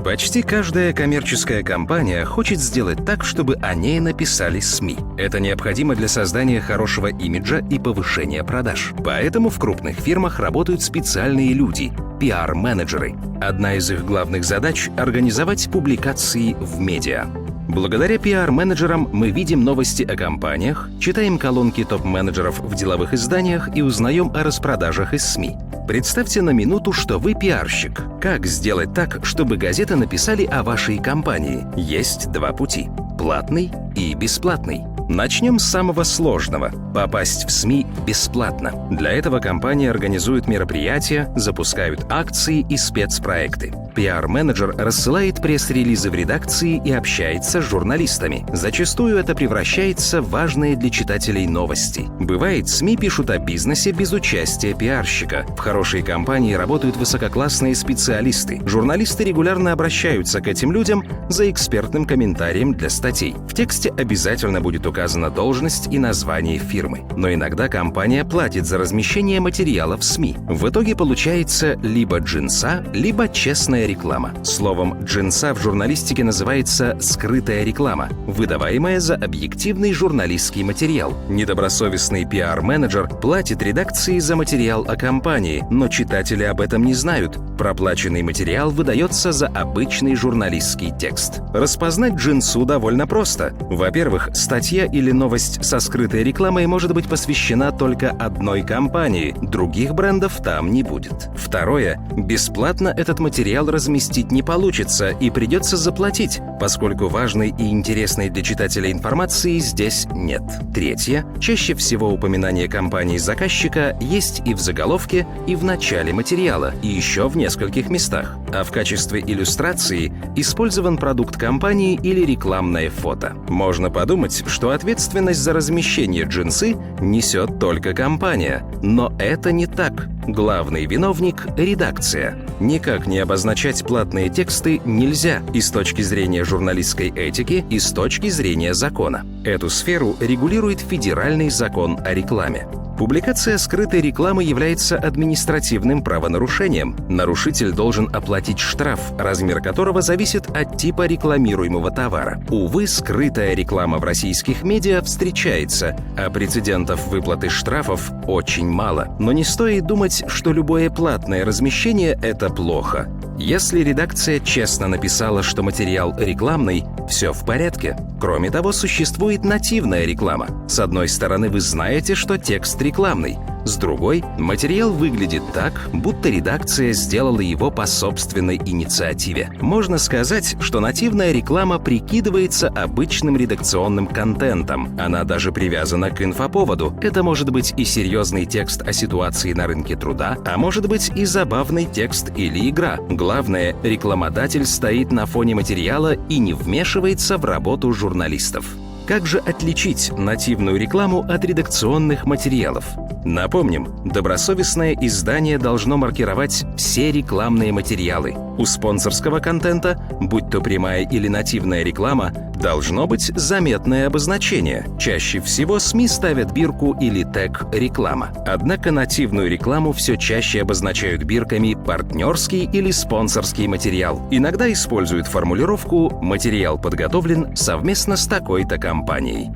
Почти каждая коммерческая компания хочет сделать так, чтобы о ней написали СМИ. Это необходимо для создания хорошего имиджа и повышения продаж. Поэтому в крупных фирмах работают специальные люди – пиар-менеджеры. Одна из их главных задач – организовать публикации в медиа. Благодаря пиар-менеджерам мы видим новости о компаниях, читаем колонки топ-менеджеров в деловых изданиях и узнаем о распродажах из СМИ. Представьте на минуту, что вы пиарщик. Как сделать так, чтобы газеты написали о вашей компании? Есть два пути – платный и бесплатный. Начнем с самого сложного – попасть в СМИ бесплатно. Для этого компании организуют мероприятия, запускают акции и спецпроекты. Пиар-менеджер рассылает пресс-релизы в редакции и общается с журналистами. Зачастую это превращается в важные для читателей новости. Бывает, СМИ пишут о бизнесе без участия пиарщика. В хорошей компании работают высококлассные специалисты. Журналисты регулярно обращаются к этим людям за экспертным комментарием для статей. В тексте обязательно будет указана должность и название фирмы. Но иногда компания платит за размещение материала в СМИ. В итоге получается либо джинса, либо честная реклама. Словом, джинса в журналистике называется скрытая реклама, выдаваемая за объективный журналистский материал. Недобросовестный пиар-менеджер платит редакции за материал о компании, но читатели об этом не знают. Проплаченный материал выдается за обычный журналистский текст. Распознать джинсу довольно просто. Во-первых, статья или новость со скрытой рекламой может быть посвящена только одной компании, других брендов там не будет. Второе, бесплатно этот материал разместить не получится и придется заплатить, поскольку важной и интересной для читателя информации здесь нет. Третье, чаще всего упоминание компании-заказчика есть и в заголовке, и в начале материала, и еще в нескольких местах. А в качестве иллюстрации использован продукт компании или рекламное фото. Можно подумать, что ответственность за размещение джинсы несет только компания. Но это не так. Главный виновник – редакция. Никак не обозначать платные тексты нельзя и с точки зрения журналистской этики, и с точки зрения закона. Эту сферу регулирует Федеральный закон о рекламе. Публикация скрытой рекламы является административным правонарушением. Нарушитель должен оплатить штраф, размер которого зависит от типа рекламируемого товара. Увы, скрытая реклама в российских медиа встречается, а прецедентов выплаты штрафов очень мало. Но не стоит думать, что любое платное размещение – это плохо. Если редакция честно написала, что материал рекламный, все в порядке. Кроме того, существует нативная реклама. С одной стороны, вы знаете, что текст рекламный. С другой, материал выглядит так, будто редакция сделала его по собственной инициативе. Можно сказать, что нативная реклама прикидывается обычным редакционным контентом. Она даже привязана к инфоповоду. Это может быть и серьезный текст о ситуации на рынке труда, а может быть и забавный текст или игра. Главное, рекламодатель стоит на фоне материала и не вмешивается в работу журналистов. Как же отличить нативную рекламу от редакционных материалов? Напомним, добросовестное издание должно маркировать все рекламные материалы. У спонсорского контента, будь то прямая или нативная реклама, должно быть заметное обозначение. Чаще всего СМИ ставят бирку или тег «реклама». Однако нативную рекламу все чаще обозначают бирками «партнерский» или «спонсорский материал». Иногда используют формулировку «материал подготовлен совместно с такой-то компанией».